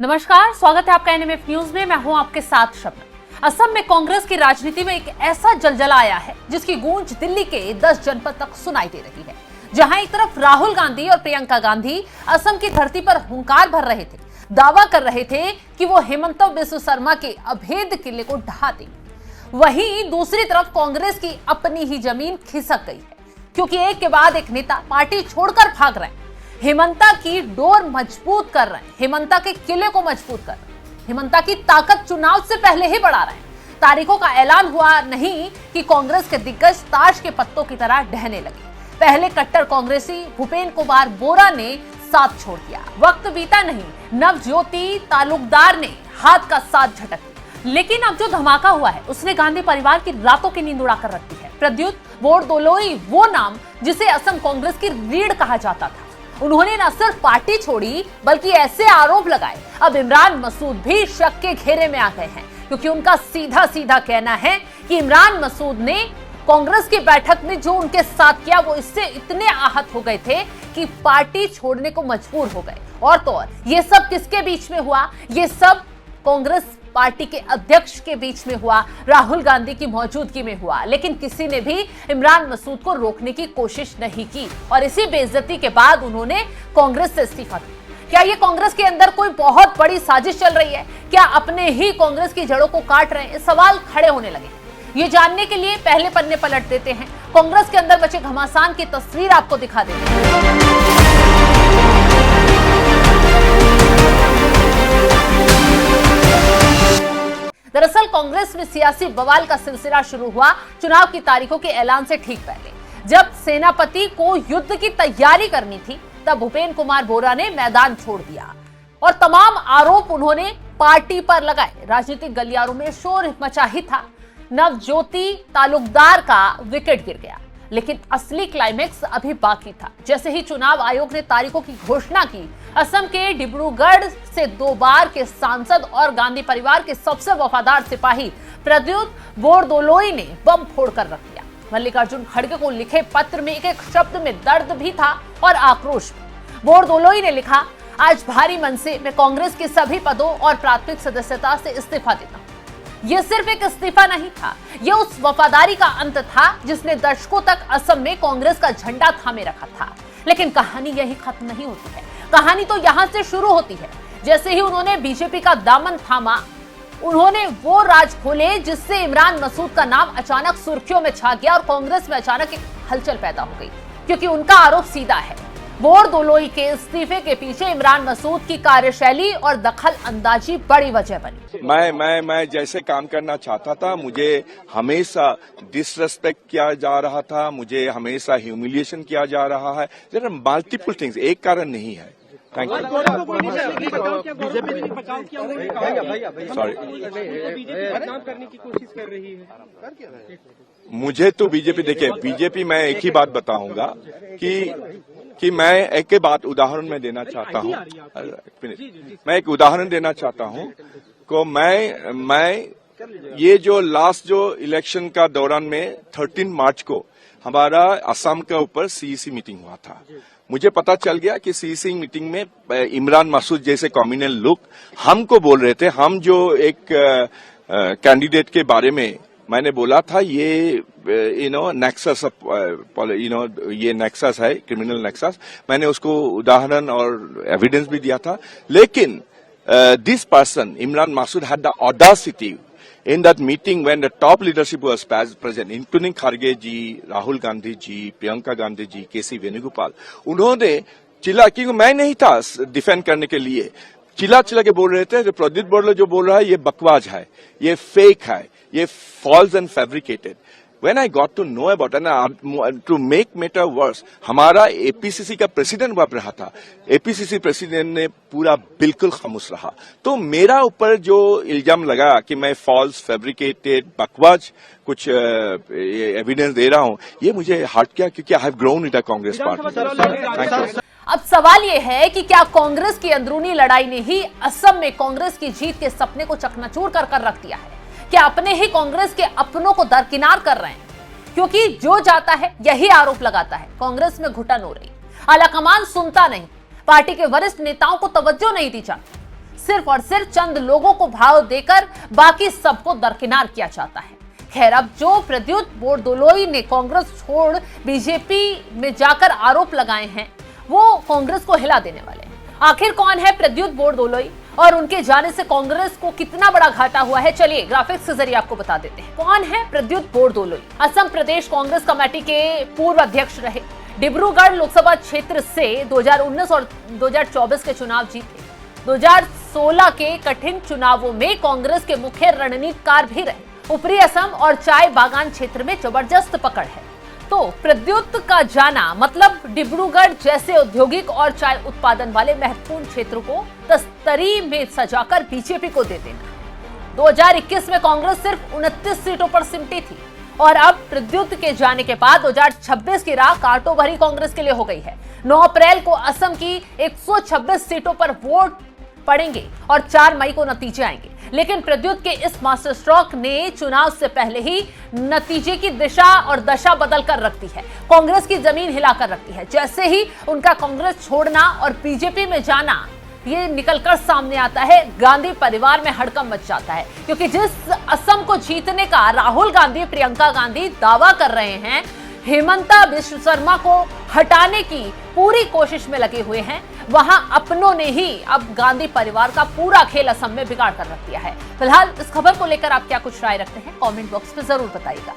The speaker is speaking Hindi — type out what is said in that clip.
नमस्कार, स्वागत है आपका एनएमएफ न्यूज में। मैं हूं आपके साथ शबनम। असम में कांग्रेस की राजनीति में एक ऐसा जलजला आया है जिसकी गूंज दिल्ली के 10 जनपद तक सुनाई दे रही है। जहां एक तरफ राहुल गांधी और प्रियंका गांधी असम की धरती पर हुंकार भर रहे थे, दावा कर रहे थे कि वो हेमंत बिस्व शर्मा के अभेद किले को ढहा देंगे। वहीं दूसरी तरफ कांग्रेस की अपनी ही जमीन खिसक गई है, क्योंकि एक के बाद एक नेता पार्टी छोड़कर भाग रहे हैं। हेमंता की डोर मजबूत कर रहे हैं, हेमंता के किले को मजबूत कर रहे हैं, हेमंता की ताकत चुनाव से पहले ही बढ़ा रहे हैं। तारीखों का ऐलान हुआ नहीं कि कांग्रेस के दिग्गज ताश के पत्तों की तरह ढहने लगे। पहले कट्टर कांग्रेसी भूपेन कुमार बोरा ने साथ छोड़ दिया, वक्त बीता नहीं, नवज्योति तालुकदार ने हाथ का साथ झटक दिया। लेकिन अब जो धमाका हुआ है उसने गांधी परिवार की रातों की नींद उड़ाकर रख दी है। प्रद्युत बोरदोलोई, वो नाम जिसे असम कांग्रेस की रीढ़ कहा जाता था, उन्होंने न सिर्फ पार्टी छोड़ी बल्कि ऐसे आरोप लगाए अब इमरान मसूद भी शक के घेरे में आ गए हैं, क्योंकि उनका सीधा सीधा कहना है कि इमरान मसूद ने कांग्रेस की बैठक में जो उनके साथ किया वो इससे इतने आहत हो गए थे कि पार्टी छोड़ने को मजबूर हो गए। और तो और ये सब किसके बीच में हुआ? ये सब कांग्रेस पार्टी के अध्यक्ष के बीच में हुआ, राहुल गांधी की मौजूदगी में हुआ। लेकिन किसी ने भी इमरान मसूद को रोकने की कोशिश नहीं की और इसी बेइज्जती के बाद उन्होंने कांग्रेस से इस्तीफा दिया। क्या ये कांग्रेस के अंदर कोई बहुत बड़ी साजिश चल रही है? क्या अपने ही कांग्रेस की जड़ों को काट रहे हैं? सवाल खड़े होने लगे। ये जानने के लिए पहले पन्ने पलट देते हैं, कांग्रेस के अंदर बचे घमासान की तस्वीर आपको दिखा देते हैं। दरअसल कांग्रेस में सियासी बवाल का सिलसिला शुरू हुआ चुनाव की तारीखों के ऐलान से ठीक पहले। जब सेनापति को युद्ध की तैयारी करनी थी तब भूपेन कुमार बोरा ने मैदान छोड़ दिया और तमाम आरोप उन्होंने पार्टी पर लगाए। राजनीतिक गलियारों में शोर मचा ही था। नवज्योति तालुकदार का विकेट गिर गया, लेकिन असली क्लाइमेक्स अभी बाकी था। जैसे ही चुनाव आयोग ने तारीखों की घोषणा की, असम के डिब्रूगढ़ से 2 बार के सांसद और गांधी परिवार के सबसे वफादार सिपाही प्रद्युत बोरदोलोई ने बम फोड़कर रख दिया। मल्लिकार्जुन खड़गे को लिखे पत्र में एक एक शब्द में दर्द भी था और आक्रोश भी। बोरदोलोई ने लिखा, आज भारी मन से मैं कांग्रेस के सभी पदों और प्राथमिक सदस्यता से इस्तीफा देता हूं। यह सिर्फ एक इस्तीफा नहीं था, यह उस वफादारी का अंत था जिसने दशकों तक असम में कांग्रेस का झंडा थामे रखा था। लेकिन कहानी यही खत्म नहीं होती है, कहानी तो यहां से शुरू होती है। जैसे ही उन्होंने बीजेपी का दामन थामा, उन्होंने वो राज खोले जिससे इमरान मसूद का नाम अचानक सुर्खियों में छा गया और कांग्रेस में अचानक एक हलचल पैदा हो गई, क्योंकि उनका आरोप सीधा है, बोरदोलोई के इस्तीफे के पीछे इमरान मसूद की कार्यशैली और दखल अंदाजी बड़ी वजह बनी। मैं जैसे काम करना चाहता था, मुझे हमेशा डिसरेस्पेक्ट किया जा रहा था, मुझे हमेशा ह्यूमिलिएशन किया जा रहा है। देयर आर मल्टीपल थिंग्स, एक कारण नहीं है। Thank you. सॉरी, करने की कोशिश कर रही है। मुझे तो बीजेपी मैं एक ही बात बताऊंगा कि मैं एक बात उदाहरण में देना चाहता हूं। मैं एक उदाहरण देना चाहता हूं को मैं ये जो लास्ट जो इलेक्शन का दौरान में 13 मार्च को हमारा असम के ऊपर सीईसी मीटिंग हुआ था। मुझे पता चल गया कि सीईसी मीटिंग में इमरान मसूद जैसे कम्युनल लोग हमको बोल रहे थे, हम जो एक कैंडिडेट के बारे में मैंने बोला था, ये नेक्सस ये नेक्सस है, क्रिमिनल नेक्सस। मैंने उसको उदाहरण और एविडेंस भी दिया था। लेकिन this person Imran Masood had the audacity in that meeting when the top leadership was present, including Kharge ji, Rahul Gandhi ji, Priyanka Gandhi ji, KC Venugopal, उन्होंने चिल्ला, क्योंकि मैं नहीं था डिफेंड करने के लिए, चिल्ला के बोल रहे थे, प्रदीप बोरदोलोई जो बोल रहा है ये बकवास है, ये फेक है, ये false and fabricated. When I got to know about it, and to make matter worse, हमारा एपीसीसी का प्रेसिडेंट वहां रहा था। एपीसीसी प्रेसिडेंट ने पूरा बिल्कुल खामोश रहा। तो मेरा ऊपर जो इल्जाम लगा कि मैं फॉल्स, फैब्रिकेटेड, बकवास कुछ एविडेंस दे रहा हूं, ये मुझे हर्ट किया, क्योंकि I have grown in the Congress party. अब सवाल यह है कि क्या कांग्रेस की अंदरूनी लड़ाई ने ही असम में कांग्रेस की जीत के सपने को चकनाचूर कर रख दिया है? क्या अपने ही कांग्रेस के अपनों को दरकिनार कर रहे हैं? क्योंकि जो जाता है यही आरोप लगाता है। कांग्रेस में घुटन हो रही, आलाकमान सुनता नहीं, पार्टी के वरिष्ठ नेताओं को तवज्जो नहीं दी जाती। सिर्फ और सिर्फ चंद लोगों को भाव देकर बाकी सबको दरकिनार किया जाता है। खैर, अब जो प्रद्युत बोरदोलोई ने कांग्रेस छोड़ बीजेपी में जाकर आरोप लगाए हैं, वो कांग्रेस को हिला देने वाले हैं। आखिर कौन है प्रद्युत बोरदोलोई और उनके जाने से कांग्रेस को कितना बड़ा घाटा हुआ है, चलिए ग्राफिक्स के जरिए आपको बता देते हैं। कौन है प्रद्युत बोरदोलोई? असम प्रदेश कांग्रेस कमेटी के पूर्व अध्यक्ष रहे, डिब्रूगढ़ लोकसभा क्षेत्र से 2019 और 2024 के चुनाव जीते। 2016 के कठिन चुनावों में कांग्रेस के मुख्य रणनीतिकार भी रहे। ऊपरी असम और चाय बागान क्षेत्र में जबरदस्त पकड़ है। तो प्रद्युत का जाना मतलब डिब्रूगढ़ जैसे औद्योगिक और चाय उत्पादन वाले महत्वपूर्ण क्षेत्रों को तस्तरी में सजाकर बीजेपी को दे देना। 2021 में कांग्रेस सिर्फ 29 सीटों पर सिमटी थी और अब प्रद्युत के जाने के बाद 2026 की राह कांटों भरी कांग्रेस के लिए हो गई है। 9 अप्रैल को असम की 126 सीटों पर वोट पड़ेंगे और 4 मई को नतीजे आएंगे। लेकिन प्रद्युत के इस मास्टर स्ट्रोक ने चुनाव से पहले ही नतीजे की दिशा और दशा बदल कर रख दी है, कांग्रेस की जमीन हिलाकर रखती है। जैसे ही उनका कांग्रेस छोड़ना और बीजेपी में जाना ये निकलकर सामने आता है, गांधी परिवार में हड़कंप मच जाता है। क्योंकि जिस असम को जीतने का राहुल गांधी, प्रियंका गांधी दावा कर रहे हैं, हेमंता बिश्व शर्मा को हटाने की पूरी कोशिश में लगे हुए हैं, वहां अपनों ने ही अब गांधी परिवार का पूरा खेल असम में बिगाड़ कर रख दिया है। फिलहाल इस खबर को लेकर आप क्या कुछ राय रखते हैं, कमेंट बॉक्स में जरूर बताइएगा।